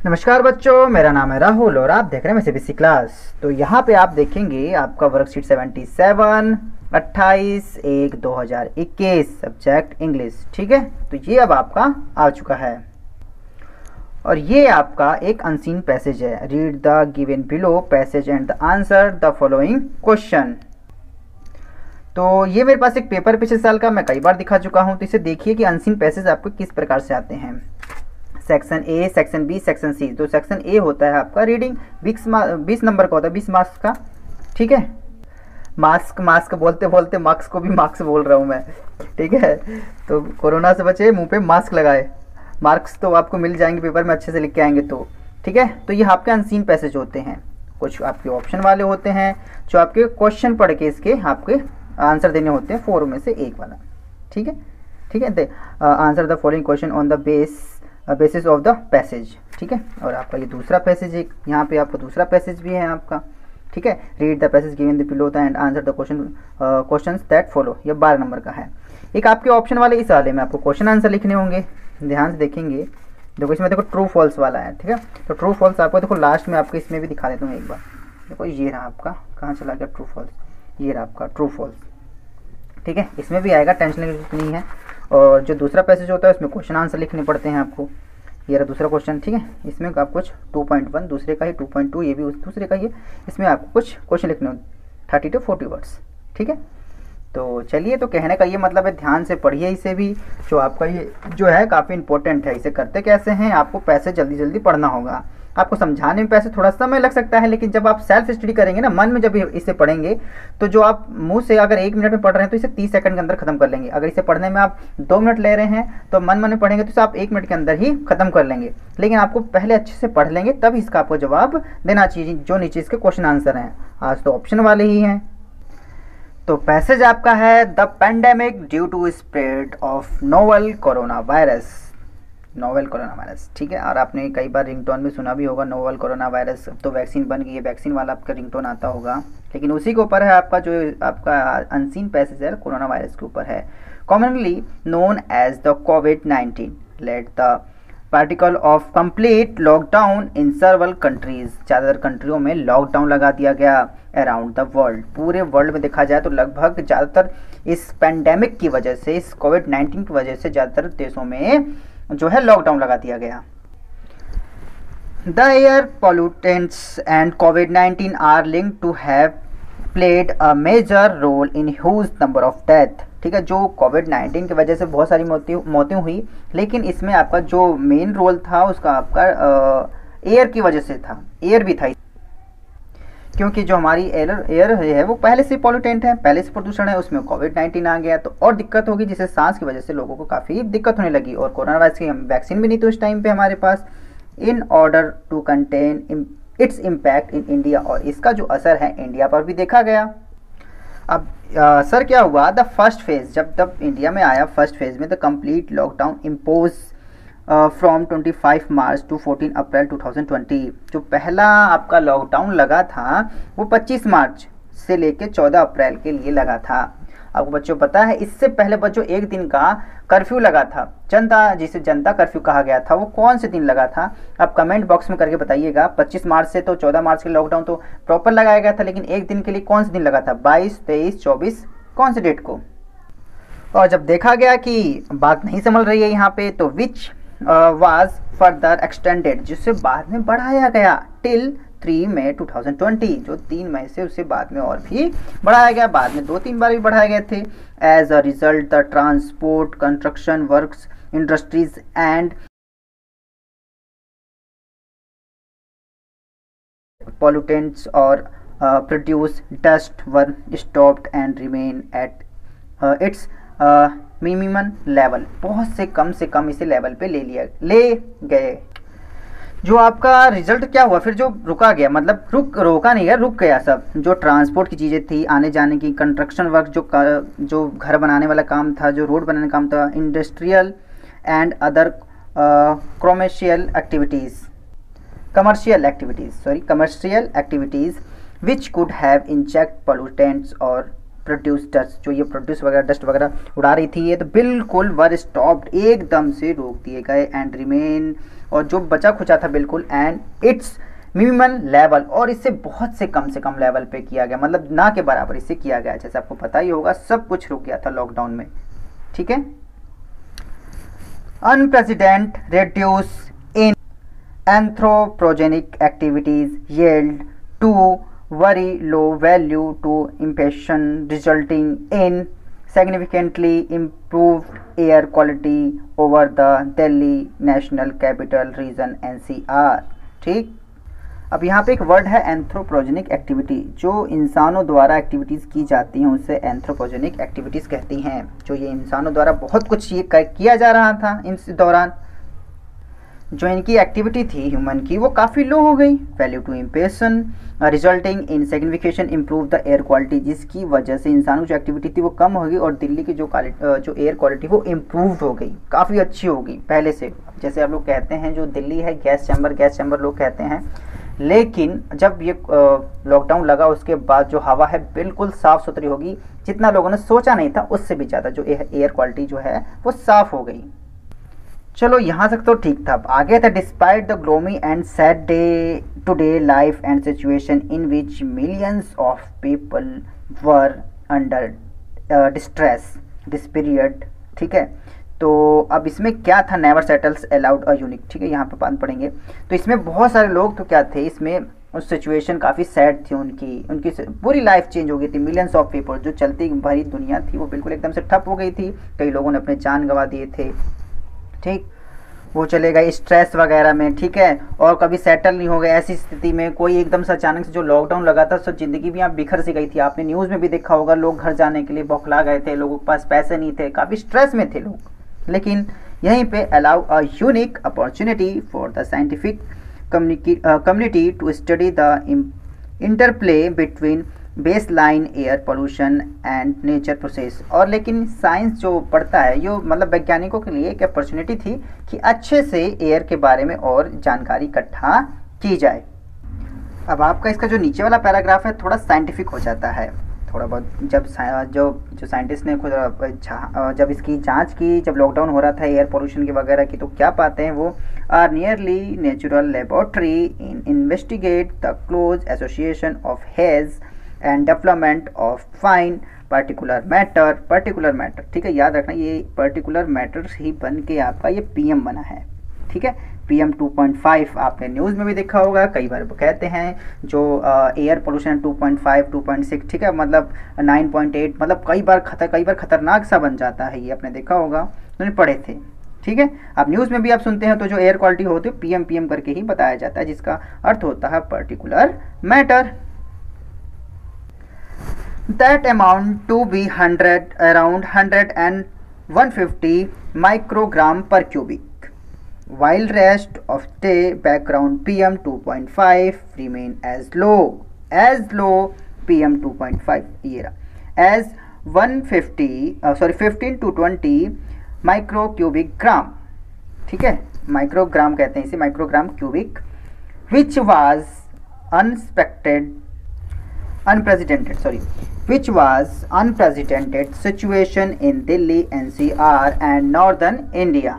नमस्कार बच्चों, मेरा नाम है राहुल और आप देख रहे हैं सीबीएसई क्लास। तो यहाँ पे आप देखेंगे आपका वर्कशीट 77 28/1/2021 सब्जेक्ट इंग्लिश। ठीक है, तो ये अब आपका आ चुका है और ये आपका एक अनसीन पैसेज है। Read the given below passage and the answer the following question. तो ये मेरे पास एक पेपर पिछले साल का मैं कई बार दिखा चुका हूँ। तो इसे देखिए कि अनसीन पैसेज आपको किस प्रकार से आते हैं। Section A, section B, section C. तो सेक्शन ए होता है आपका रीडिंग 20 नंबर का होता है, 20 मार्क्स का। ठीक है, मास्क बोलते बोलते मार्क्स को भी मार्क्स बोल रहा हूँ मैं। ठीक है, तो कोरोना से बचे, मुंह पे मास्क लगाए। मार्क्स तो आपको मिल जाएंगे, पेपर में अच्छे से लिख के आएंगे तो। ठीक है, तो ये आपके अनसीन पैसेज होते हैं। कुछ आपके ऑप्शन वाले होते हैं जो आपके क्वेश्चन पढ़ के इसके आपके आंसर देने होते हैं, 4 में से एक वाला। ठीक है, answer the following question on the basis of the passage. ठीक है, और आपका ये दूसरा पैसेज एक यहाँ पे आपका दूसरा पैसेज भी है आपका। ठीक है, read the passage given the below the end answer the questions that follow. ये 12 नंबर का है। एक आपके ऑप्शन वाले इस वाले में आपको क्वेश्चन आंसर लिखने होंगे। ध्यान से देखेंगे, देखो इसमें देखो ट्रू फॉल्स वाला है। ठीक है, तो ट्रू फॉल्स आपको देखो लास्ट में आपको इसमें भी दिखा देता हूँ एक बार। देखो ये रहा आपका, कहाँ चला गया ट्रू फॉल्स, ये रहा आपका ट्रू फॉल्स। ठीक है, इसमें भी आएगा, टेंशन लेने की जरूरत नहीं है। और जो दूसरा पैसेज होता है उसमें क्वेश्चन आंसर लिखने पड़ते हैं आपको। ये रहा दूसरा क्वेश्चन। ठीक है, इसमें आप कुछ 2.1, दूसरे का ही 2.2, ये भी उस दूसरे का ही है। इसमें आपको कुछ क्वेश्चन लिखने होंगे 30 to 40 वर्ड्स। ठीक है, तो चलिए, तो कहने का ये मतलब है ध्यान से पढ़िए इसे भी। जो आपका ये जो है काफ़ी इंपॉर्टेंट है। इसे करते कैसे हैं, आपको पैसे जल्दी जल्दी पढ़ना होगा। आपको समझाने में पैसे थोड़ा समय लग सकता है, लेकिन जब आप सेल्फ स्टडी करेंगे ना, मन में जब इसे पढ़ेंगे, तो जो आप मुंह से अगर 1 मिनट में पढ़ रहे हैं तो इसे 30 सेकंड के अंदर खत्म कर लेंगे। अगर इसे पढ़ने में आप 2 मिनट ले रहे हैं तो मन में पढ़ेंगे तो इसे आप 1 मिनट के अंदर ही खत्म कर लेंगे। लेकिन आपको पहले अच्छे से पढ़ लेंगे तब इसका आपको जवाब देना चाहिए, जो नीचे इसके क्वेश्चन आंसर हैं। आज तो ऑप्शन वाले ही हैं। तो पैसेज आपका है the pandemic due to spread of novel corona virus. ठीक है, और आपने कई बार रिंगटोन में सुना भी होगा नोवेल कोरोना वायरस। तो वैक्सीन बन गई है, वैक्सीन वाला आपका रिंगटोन आता होगा, लेकिन उसी के ऊपर है आपका जो आपका अनसीन पैसेज है, कोरोना वायरस के ऊपर है। कॉमनली नोन एज द कोविड-19 let the particle of complete lockdown in several countries. ज़्यादातर कंट्रियों में लॉकडाउन लगा दिया गया अराउंड द वर्ल्ड। पूरे वर्ल्ड में देखा जाए तो लगभग ज़्यादातर इस पेंडेमिक की वजह से, इस कोविड-19 की वजह से ज़्यादातर देशों में जो है लॉकडाउन लगा दिया गया। द एयर पॉल्यूटेंट्स एंड कोविड-19 are linked to have played a major role in huge number of death. ठीक है, जो कोविड-19 की वजह से बहुत सारी मौतें हुई, लेकिन इसमें आपका जो मेन रोल था उसका आपका एयर की वजह से था। एयर भी था, क्योंकि जो हमारी एयर है वो पहले से पॉल्यूटेंट है, पहले से प्रदूषण है, उसमें कोविड-19 आ गया तो और दिक्कत होगी, जिससे सांस की वजह से लोगों को काफ़ी दिक्कत होने लगी। और कोरोना वायरस की वैक्सीन भी नहीं थी उस टाइम पे हमारे पास। In order to contain its impact in India, और इसका जो असर है इंडिया पर भी देखा गया। अब सर क्या हुआ, द फर्स्ट फेज जब इंडिया में आया, फर्स्ट फेज में the complete lockdown impose from 25 March two 14 अप्रैल 2020। जो पहला आपका लॉकडाउन लगा था वो 25 मार्च से लेके 14 अप्रैल के लिए लगा था। आपको बच्चों पता है, इससे पहले बच्चों एक दिन का कर्फ्यू लगा था, जिसे जनता कर्फ्यू कहा गया था। वो कौन से दिन लगा था, आप कमेंट बॉक्स में करके बताइएगा। 25 मार्च से तो 14 मार्च के लॉकडाउन तो प्रॉपर लगाया गया था, लेकिन एक दिन के लिए कौन से दिन लगा था, 22, 23, 24, कौन से डेट को। और जब देखा गया कि बात नहीं संभल रही है यहाँ पे, तो विच वाज फर्दर एक्सटेंडेड, जिससे बाद में बढ़ाया गया टिल 3 मई 2020। जो 3 मई से उसे बाद में और भी बढ़ाया गया, बाद में 2-3 बार भी बढ़ाए गए थे। As a result the transport, construction works, industries and pollutants or produce dust were stopped and remain at its minimum level. बहुत से कम इसे लेवल पे ले गए। जो आपका रिजल्ट क्या हुआ, फिर जो रुका गया, मतलब रोका नहीं गया, रुक गया सब। जो ट्रांसपोर्ट की चीज़ें थी, आने जाने की, कंस्ट्रक्शन वर्क, जो घर बनाने वाला काम था, जो रोड बनाने का काम था, industrial and other commercial activities which could have inject pollutants और प्रोड्यूस डस्ट। जो ये प्रोड्यूस वगैरह डस्ट वगैरह उड़ा रही थी, ये तो बिल्कुल वर स्टॉप्ड, एकदम से रोक दिए गए। एंड रिमेन और जो बचा खुचा था बिल्कुल, एंड इट्स मिनिमम लेवल, और इससे बहुत से कम लेवल पे किया गया, मतलब ना के बराबर इससे किया गया। जैसे आपको पता ही होगा सब कुछ रुक गया था लॉकडाउन में, ठीक है। Unprecedented reduce in anthropogenic activities yield to very low value to emission, resulting in significantly improved air quality over the Delhi National Capital Region NCR। ठीक, अब यहाँ पे एक वर्ड है एंथ्रोपोजेनिक एक्टिविटी, जो इंसानों द्वारा एक्टिविटीज़ की जाती हैं उसे एंथ्रोपोजेनिक एक्टिविटीज़ कहती हैं। जो ये इंसानों द्वारा बहुत कुछ ये किया जा रहा था इस दौरान, जो इनकी एक्टिविटी थी ह्यूमन की वो काफ़ी लो हो गई, value to impression resulting in signification improve the air quality, जिसकी वजह से इंसानों की जो एक्टिविटी थी वो कम हो गई और दिल्ली की जो एयर क्वालिटी वो इम्प्रूव हो गई, काफ़ी अच्छी हो गई पहले से। जैसे आप लोग कहते हैं जो दिल्ली है गैस चैम्बर लोग कहते हैं, लेकिन जब ये लॉकडाउन लगा उसके बाद जो हवा है बिल्कुल साफ़ सुथरी होगी, जितना लोगों ने सोचा नहीं था उससे भी ज़्यादा जो एयर क्वालिटी जो है वो साफ़ हो गई। चलो यहाँ तक तो ठीक था। अब आगे था, despite the gloomy and sad day to day life and situation in which millions of people were under distress this period, ठीक है। तो अब इसमें क्या था, never settles allowed a unique, ठीक है, यहाँ पे बात पढ़ेंगे। तो इसमें बहुत सारे लोग तो क्या थे, इसमें उस सिचुएशन काफ़ी सैड थी, उनकी पूरी लाइफ चेंज हो गई थी। मिलियंस ऑफ पीपल, जो चलती भरी दुनिया थी वो बिल्कुल एकदम से ठप हो गई थी, कई लोगों ने अपने जान गंवा दिए थे, ठीक, वो चले गए स्ट्रेस वगैरह में, ठीक है, और कभी सेटल नहीं हो गए। ऐसी स्थिति में कोई एकदम से अचानक से जो लॉकडाउन लगा था, तो ज़िंदगी भी यहाँ बिखर सी गई थी। आपने न्यूज़ में भी देखा होगा, लोग घर जाने के लिए बौखला गए थे, लोगों के पास पैसे नहीं थे, काफ़ी स्ट्रेस में थे लोग। लेकिन यहीं पे allow a unique opportunity for the scientific community to study the interplay between base line air pollution and nature process. और लेकिन साइंस जो पढ़ता है, यो मतलब वैज्ञानिकों के लिए एक अपॉर्चुनिटी थी कि अच्छे से एयर के बारे में और जानकारी इकट्ठा की जाए। अब आपका इसका जो नीचे वाला पैराग्राफ है थोड़ा साइंटिफिक हो जाता है, थोड़ा बहुत। जब जो साइंटिस्ट ने खुद जब इसकी जांच की, जब लॉकडाउन हो रहा था एयर पोल्यूशन की वगैरह की, तो क्या पाते हैं वो, are nearly natural laboratory in investigate the close association of haze and development of fine particular matter, ठीक है, याद रखना ये पर्टिकुलर मैटर ही बन के आपका ये पीएम बना है, ठीक है। PM 2.5 आपने न्यूज़ में भी देखा होगा, कई बार कहते हैं जो एयर पोल्यूशन 2.5 2.6, ठीक है, मतलब 9.8, मतलब कई बार खतरनाक सा बन जाता है, ये आपने देखा होगा, उन्होंने पढ़े थे, ठीक है। आप न्यूज़ में भी आप सुनते हैं तो जो एयर क्वालिटी होती है PM करके ही बताया जाता है, जिसका अर्थ होता है particular matter. That amount to be around 100 and 150 microgram per cubic, while rest of day background PM 2.5 remain as low PM 2.5 year as 15 to 20 micro cubic gram, ठीक है, माइक्रोग्राम कहते हैं इसे, microgram cubic, which was unprecedented situation in Delhi NCR and Northern India।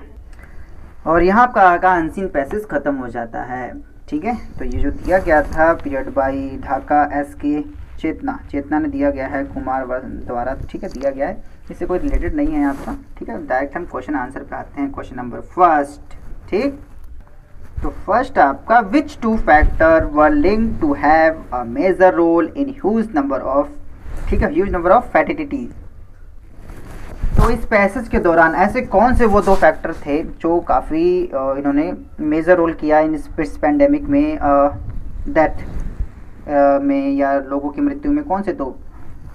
और यहाँ आपका unseen passage खत्म हो जाता है, ठीक है। तो ये जो दिया गया था पीरियड बाई ढाका SK चेतना ने दिया गया है कुमार द्वारा, ठीक है, दिया गया है, इससे कोई रिलेटेड नहीं है आपका, ठीक है। डायरेक्ट हम क्वेश्चन आंसर पे आते हैं, क्वेश्चन नंबर फर्स्ट, ठीक। तो फर्स्ट आपका which two factor were link to have a major role in huge number of, ठीक है, ह्यूज नंबर ऑफ फैटिलिटीज। तो इस पैसेज के दौरान ऐसे कौन से वो दो फैक्टर थे जो काफ़ी इन्होंने मेजर रोल किया इन इस पैंडेमिक में, डेथ में या लोगों की मृत्यु में, कौन से दो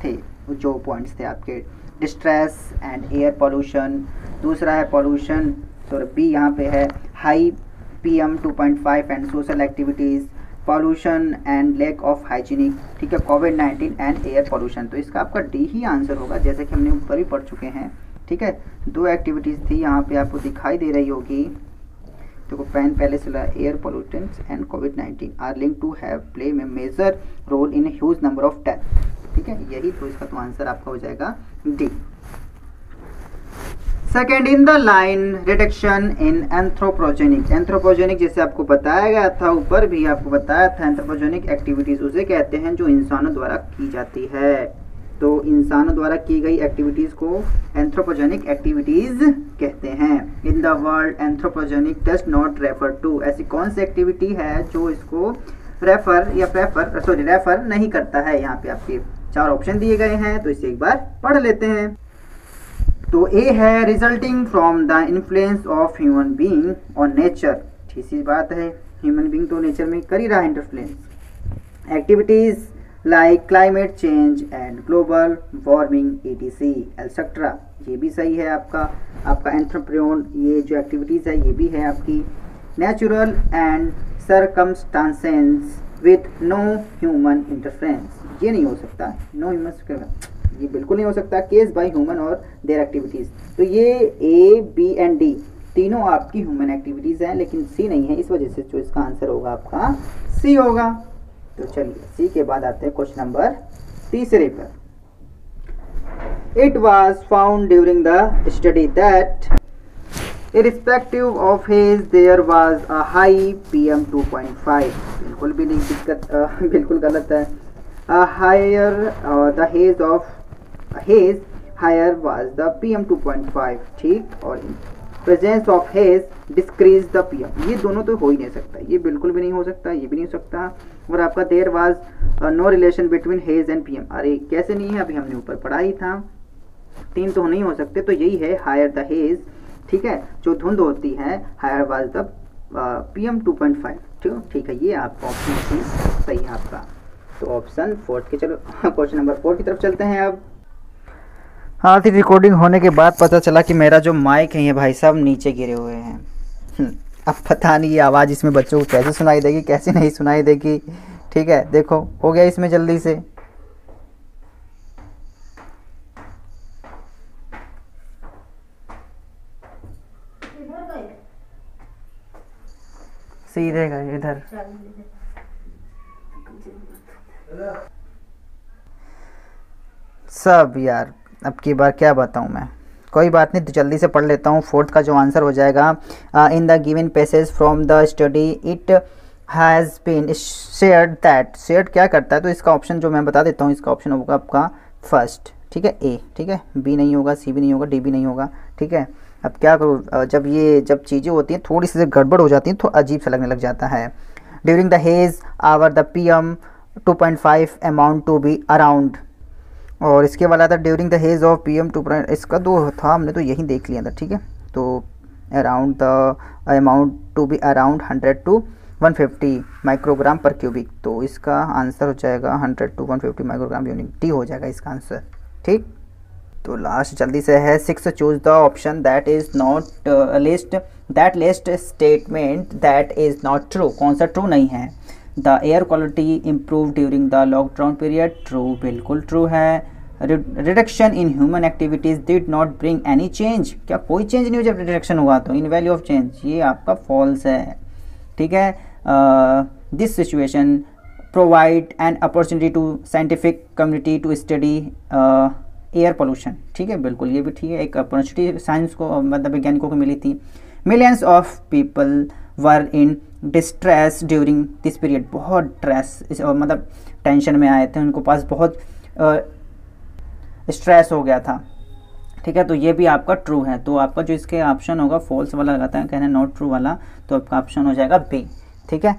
थे जो पॉइंट्स थे आपके, डिस्ट्रेस एंड एयर पोल्यूशन, दूसरा है पोल्यूशन, तो बी यहाँ पे है high PM 2.5 and social activities, pollution and lack of hygienic, ठीक है, COVID-19 एंड एयर पॉल्यूशन। तो इसका आपका डी ही आंसर होगा, जैसे कि हमने ऊपर ही पढ़ चुके हैं, ठीक है। दो एक्टिविटीज़ थी यहाँ पे आपको दिखाई दे रही होगी, देखो पहले से air pollutants and COVID-19 are link to have play में major role in huge number of death, ठीक है, यही तो इसका तो आंसर आपका हो जाएगा D. Second in the line reduction in anthropogenic. Anthropogenic जैसे आपको बताया गया था, ऊपर भी आपको बताया था, एंथ्रोपोजेनिक एक्टिविटीज़ उसे कहते हैं जो इंसानों द्वारा की जाती है। तो इंसानों द्वारा की गई एक्टिविटीज़ को एंथ्रोपोजेनिक एक्टिविटीज़ कहते हैं। In the world anthropogenic does not refer to, ऐसी कौन सी एक्टिविटी है जो इसको रेफर नहीं करता है। यहाँ पे आपके 4 ऑप्शन दिए गए हैं, तो इसे एक बार पढ़ लेते हैं। तो ए है resulting from the influence of human being on nature. ठीक सी बात है, ह्यूमन बीइंग तो नेचर में कर ही रहा है interfluence. Activities like climate change and global warming etc etcetera, ये भी सही है आपका एंथ्रोपोन। ये जो एक्टिविटीज़ है ये भी है आपकी। Natural and circumstances with no human interference, ये नहीं हो सकता, नो ह्यूमन, ये बिल्कुल नहीं हो सकता। केस बाय ह्यूमन और देयर एक्टिविटीज़, तो ये ए बी एंड डी तीनों आपकी ह्यूमन एक्टिविटीज़ हैं, लेकिन सी नहीं है, इस वजह से जो इसका आंसर होगा आपका सी होगा। तो चलिए सी के बाद आते हैं क्वेश्चन नंबर 3 पर। It was found during the study that irrespective of haze there was a high PM 2.5, बिल्कुल भी नहीं दिक्कत, बिल्कुल गलत है। higher the haze higher was the PM 2.5, ठीक। और presence of haze decrease the PM, ये दोनों तो हो ही नहीं सकता, ये बिल्कुल भी नहीं हो सकता, ये भी नहीं हो सकता। और आपका there was no relation between haze and PM, अरे कैसे नहीं है, अभी हमने ऊपर पढ़ा ही था। 3 तो नहीं हो सकते, तो यही है higher the haze, ठीक है, जो धुंध होती है, हायर वाज द PM 2.5, ठीक है। ये आपका ऑप्शन सी सही है आपका। तो ऑप्शन 4 के, चलो क्वेश्चन नंबर 4 की तरफ चलते हैं अब। हाँ, थी रिकॉर्डिंग होने के बाद पता चला कि मेरा जो माइक है ये भाई साहब नीचे गिरे हुए हैं। अब पता नहीं ये आवाज़ इसमें बच्चों को कैसे सुनाई देगी, कैसे नहीं सुनाई देगी। ठीक है, देखो हो गया इसमें जल्दी से। सीधे गए इधर। सब यार, अब की बार क्या बताऊं मैं, कोई बात नहीं, तो जल्दी से पढ़ लेता हूँ। 4th का जो आंसर हो जाएगा, in the given passage from the study it has been shared that. Shared क्या करता है, तो इसका ऑप्शन जो मैं बता देता हूँ, इसका ऑप्शन होगा आपका फर्स्ट, ठीक है, ए, ठीक है। बी नहीं होगा, सी भी नहीं होगा, डी भी नहीं होगा, ठीक है। अब क्या करूँ, जब चीज़ें होती हैं थोड़ी सी गड़बड़ हो जाती हैं तो अजीब सा लगने लग जाता है। During the haze hour the PM 2.5 amount to be around, और इसके वाला था during the haze of PM 2. इसका दो था, हमने तो यही देख लिया था, ठीक है। तो around the amount to be around 100 to 150 microgram per cubic, तो इसका आंसर हो जाएगा 100 to 150 माइक्रोग्राम यूनिट, डी हो जाएगा इसका आंसर, ठीक। तो लास्ट जल्दी से है 6, choose the option that is not list statement that is not true. कौन सा ट्रू नहीं है। The air quality improve during the lockdown period, true, बिल्कुल ट्रू है। Reduction in human activities did not bring any change, क्या कोई change नहीं हो जब रिडक्शन हुआ तो, इन वैल्यू ऑफ चेंज, ये आपका फॉल्स है, ठीक है। This situation provide an opportunity to scientific community to study air pollution, ठीक है, बिल्कुल ये भी ठीक है, एक अपॉर्चुनिटी साइंस को, मतलब वैज्ञानिकों को मिली थी। Millions of people were in distress during this period, बहुत स्ट्रेस, मतलब टेंशन में आए थे, उनको पास बहुत स्ट्रेस हो गया था, ठीक है। तो ये भी आपका ट्रू है, तो आपका जो इसके ऑप्शन होगा फॉल्स वाला लगाता है, कहना नॉट ट्रू वाला, तो आपका ऑप्शन हो जाएगा बी, ठीक है।